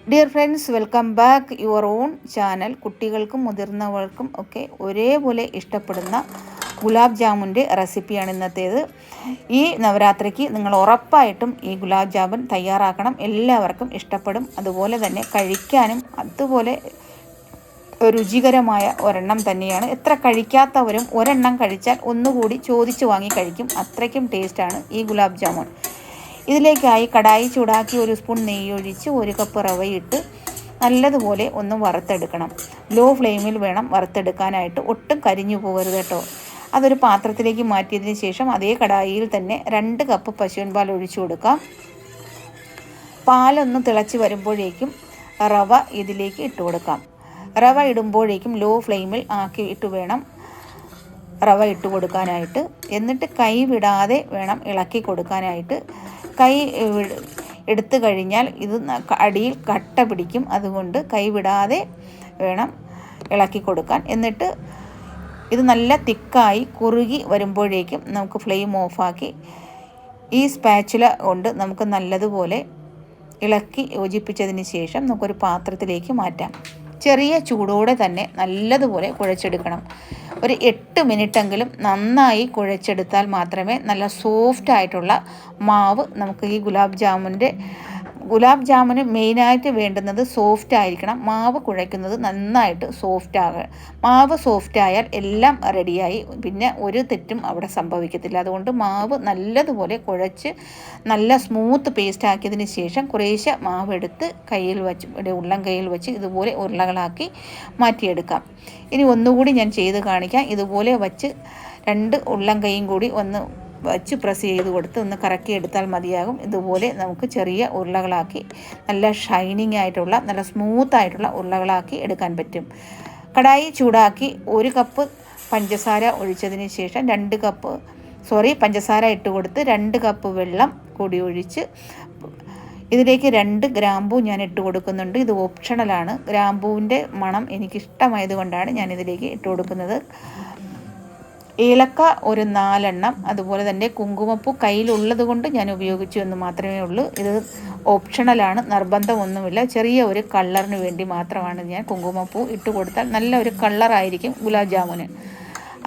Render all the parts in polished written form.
Dear friends, welcome back your own channel. കുട്ടികൾക്കും മുതിർന്നവർക്കും ഒക്കെ ഒരേപോലെ ഇഷ്ടപ്പെടുന്ന ഗുലാബ് ജാമുൻ്റെ റെസിപ്പിയാണ് ഇന്നത്തേത്. ഈ നവരാത്രിക്ക് നിങ്ങൾ ഉറപ്പായിട്ടും ഈ ഗുലാബ് ജാമുൻ തയ്യാറാക്കണം. എല്ലാവർക്കും ഇഷ്ടപ്പെടും. അതുപോലെ തന്നെ കഴിക്കാനും അതുപോലെ രുചികരമായ ഒരെണ്ണം തന്നെയാണ്. എത്ര കഴിക്കാത്തവരും ഒരെണ്ണം കഴിച്ചാൽ ഒന്നുകൂടി ചോദിച്ചു വാങ്ങി കഴിക്കും. അത്രയ്ക്കും ടേസ്റ്റാണ് ഈ ഗുലാബ് ജാമുൻ. ഇതിലേക്കായി കടായി ചൂടാക്കി 1 സ്പൂൺ നെയ്യ് ഒഴിച്ച് 1 കപ്പ് റവയിട്ട് നല്ലതുപോലെ ഒന്ന് വറുത്തെടുക്കണം. ലോ ഫ്ലെയിമിൽ വേണം വറുത്തെടുക്കാനായിട്ട്. ഒട്ടും കരിഞ്ഞു പോകരുത് കേട്ടോ. അതൊരു പാത്രത്തിലേക്ക് മാറ്റിയതിന് ശേഷം അതേ കടായിയിൽ തന്നെ 2 കപ്പ് പശുവിൻ പാൽ ഒഴിച്ചു കൊടുക്കാം. പാലൊന്ന് തിളച്ച് വരുമ്പോഴേക്കും റവ ഇതിലേക്ക് ഇട്ട് കൊടുക്കാം. റവ ഇടുമ്പോഴേക്കും ലോ ഫ്ലെയിമിൽ ആക്കിയിട്ട് വേണം റവ ഇട്ട് കൊടുക്കാനായിട്ട്. എന്നിട്ട് കൈ വിടാതെ വേണം ഇളക്കി കൊടുക്കാനായിട്ട്. കൈ എടുത്തു കഴിഞ്ഞാൽ ഇത് അടിയിൽ കട്ട പിടിക്കും. അതുകൊണ്ട് കൈ വിടാതെ വേണം ഇളക്കി കൊടുക്കാൻ. എന്നിട്ട് ഇത് നല്ല തിക്കായി കുറുകി വരുമ്പോഴേക്കും നമുക്ക് ഫ്ലെയിം ഓഫാക്കി ഈ സ്പാച്ചുല കൊണ്ട് നമുക്ക് നല്ലതുപോലെ ഇളക്കി യോജിപ്പിച്ചതിന് ശേഷം നമുക്കൊരു പാത്രത്തിലേക്ക് മാറ്റാം. ചെറിയ ചൂടോടെ തന്നെ നല്ലതുപോലെ കുഴച്ചെടുക്കണം. ഒരു 8 മിനിറ്റെങ്കിലും നന്നായി കുഴച്ചെടുത്താൽ മാത്രമേ നല്ല സോഫ്റ്റ് ആയിട്ടുള്ള മാവ് നമുക്ക് ഈ ഗുലാബ് ജാമുന് മെയിനായിട്ട് വേണ്ടുന്നത് സോഫ്റ്റ് ആയിരിക്കണം. മാവ് കുഴയ്ക്കുന്നത് നന്നായിട്ട് മാവ് സോഫ്റ്റ് ആയാൽ എല്ലാം റെഡിയായി. പിന്നെ ഒരു തെറ്റും അവിടെ സംഭവിക്കത്തില്ല. അതുകൊണ്ട് മാവ് നല്ലതുപോലെ കുഴച്ച് നല്ല സ്മൂത്ത് പേസ്റ്റ് ആക്കിയതിന് ശേഷം കുറേശ്ശെ മാവ് എടുത്ത് ഉള്ളം കയ്യിൽ വെച്ച് ഇതുപോലെ ഉരുളകളാക്കി മാറ്റിയെടുക്കാം. ഇനി ഒന്നുകൂടി ഞാൻ ചെയ്ത് കാണിക്കാം. ഇതുപോലെ വച്ച് 2 ഉള്ളം കൈയും കൂടി ഒന്ന് വച്ച് പ്രസ് ചെയ്ത് കൊടുത്ത് ഒന്ന് കറക്കി എടുത്താൽ മതിയാകും. ഇതുപോലെ നമുക്ക് ചെറിയ ഉരുളകളാക്കി നല്ല ഷൈനിങ് ആയിട്ടുള്ള നല്ല സ്മൂത്ത് ആയിട്ടുള്ള ഉരുളകളാക്കി എടുക്കാൻ പറ്റും. കടായി ചൂടാക്കി 1 കപ്പ് പഞ്ചസാര ഒഴിച്ചതിന് ശേഷം പഞ്ചസാര ഇട്ട് കൊടുത്ത് 2 കപ്പ് വെള്ളം കൂടി ഒഴിച്ച് ഇതിലേക്ക് 2 ഗ്രാമ്പൂ ഞാൻ ഇട്ട് കൊടുക്കുന്നുണ്ട്. ഇത് ഓപ്ഷണലാണ്. ഗ്രാമ്പൂവിൻ്റെ മണം എനിക്കിഷ്ടമായത് കൊണ്ടാണ് ഞാനിതിലേക്ക് ഇട്ട് കൊടുക്കുന്നത്. ഏലക്ക ഒരു 4 എണ്ണം, അതുപോലെ തന്നെ കുങ്കുമപ്പൂ കയ്യിലുള്ളത് കൊണ്ട് ഞാൻ ഉപയോഗിച്ചു എന്ന് മാത്രമേ ഉള്ളൂ. ഇത് ഓപ്ഷണലാണ്, നിർബന്ധമൊന്നുമില്ല. ചെറിയ ഒരു കളറിന് വേണ്ടി മാത്രമാണ് ഞാൻ കുങ്കുമപ്പൂ ഇട്ട് കൊടുത്താൽ നല്ല ഒരു കളറായിരിക്കും ഗുലാബ് ജാമുന്.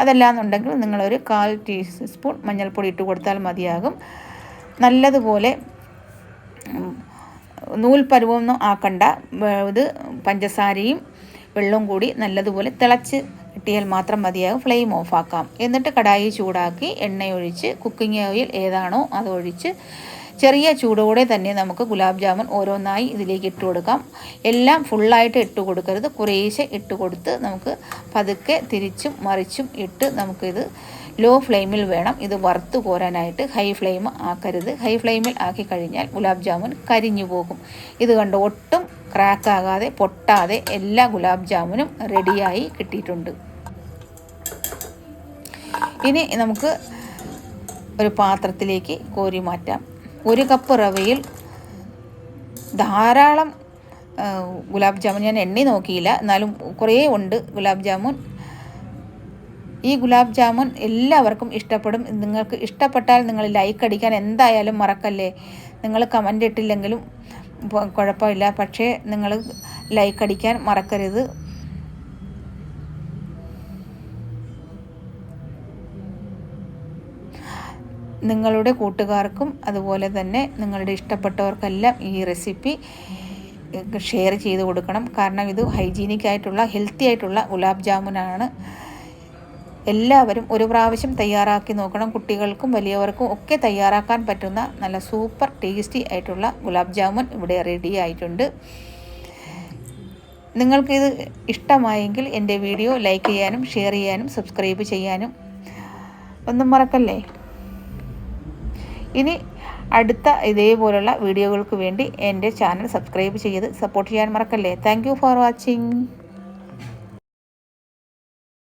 അതല്ലാന്നുണ്ടെങ്കിൽ നിങ്ങളൊരു 1/4 ടീസ്പൂൺ മഞ്ഞൾപ്പൊടി ഇട്ട് കൊടുത്താൽ മതിയാകും. നല്ലതുപോലെ നൂൽപ്പരുവൊന്നും ആക്കണ്ട. ഇത് പഞ്ചസാരയും വെള്ളവും കൂടി നല്ലതുപോലെ തിളച്ച് കിട്ടിയാൽ മാത്രം മതിയാകും. ഫ്ലെയിം ഓഫാക്കാം. എന്നിട്ട് കടായി ചൂടാക്കി എണ്ണയൊഴിച്ച് കുക്കിംഗ് ഓയിൽ ഏതാണോ അതൊഴിച്ച് ചെറിയ ചൂടോടെ തന്നെ നമുക്ക് ഗുലാബ് ജാമുൻ ഓരോന്നായി ഇതിലേക്ക് ഇട്ട് കൊടുക്കാം. എല്ലാം ഫുള്ളായിട്ട് ഇട്ട് കൊടുക്കരുത്. കുറേശ്ശെ ഇട്ട് കൊടുത്ത് നമുക്ക് പതുക്കെ തിരിച്ചും മറിച്ചും ഇട്ട് നമുക്കിത് ലോ ഫ്ലെയിമിൽ വേണം ഇത് വറുത്ത് കോരാനായിട്ട്. ഹൈ ഫ്ലെയിം ആക്കരുത്. ഹൈ ഫ്ലെയിമിൽ ആക്കി കഴിഞ്ഞാൽ ഗുലാബ് ജാമുൻ കരിഞ്ഞു പോകും. ഇത് കണ്ട് ഒട്ടും ക്രാക്കാകാതെ പൊട്ടാതെ എല്ലാ ഗുലാബ് ജാമുനും റെഡിയായി കിട്ടിയിട്ടുണ്ട്. ഇനി നമുക്ക് ഒരു പാത്രത്തിലേക്ക് കോരി മാറ്റാം. 1 കപ്പ് റവയിൽ ധാരാളം ഗുലാബ് ജാമുൻ, ഞാൻ എണ്ണി നോക്കിയില്ല, എന്നാലും കുറേ ഉണ്ട് ഗുലാബ് ജാമുൻ. ഈ ഗുലാബ് ജാമുൻ എല്ലാവർക്കും ഇഷ്ടപ്പെടും. നിങ്ങൾക്ക് ഇഷ്ടപ്പെട്ടാൽ നിങ്ങൾ ലൈക്ക് അടിക്കാൻ എന്തായാലും മറക്കല്ലേ. നിങ്ങൾ കമൻ്റ് ഇട്ടില്ലെങ്കിലും കുഴപ്പമില്ല, പക്ഷേ നിങ്ങൾ ലൈക്ക് അടിക്കാൻ മറക്കരുത്. നിങ്ങളുടെ കൂട്ടുകാർക്കും അതുപോലെ തന്നെ നിങ്ങളുടെ ഇഷ്ടപ്പെട്ടവർക്കെല്ലാം ഈ റെസിപ്പി ഷെയർ ചെയ്ത് കൊടുക്കണം. കാരണം ഇത് ഹൈജീനിക് ആയിട്ടുള്ള ഹെൽത്തി ആയിട്ടുള്ള ഗുലാബ് ജാമുനാണ്. എല്ലാവരും ഒരു പ്രാവശ്യം തയ്യാറാക്കി നോക്കണം. കുട്ടികൾക്കും വലിയവർക്കും ഒക്കെ തയ്യാറാക്കാൻ പറ്റുന്ന നല്ല സൂപ്പർ ടേസ്റ്റി ആയിട്ടുള്ള ഗുലാബ് ജാമുൻ ഇവിടെ റെഡി ആയിട്ടുണ്ട്. നിങ്ങൾക്കിത് ഇഷ്ടമായെങ്കിൽ എൻ്റെ വീഡിയോ ലൈക്ക് ചെയ്യാനും ഷെയർ ചെയ്യാനും സബ്സ്ക്രൈബ് ചെയ്യാനും ഒന്നും മറക്കല്ലേ. ഇനി അടുത്ത ഇതേപോലുള്ള വീഡിയോകൾക്ക് വേണ്ടി എൻ്റെ ചാനൽ സബ്സ്ക്രൈബ് ചെയ്ത് സപ്പോർട്ട് ചെയ്യാൻ മറക്കല്ലേ. Thank you for watching.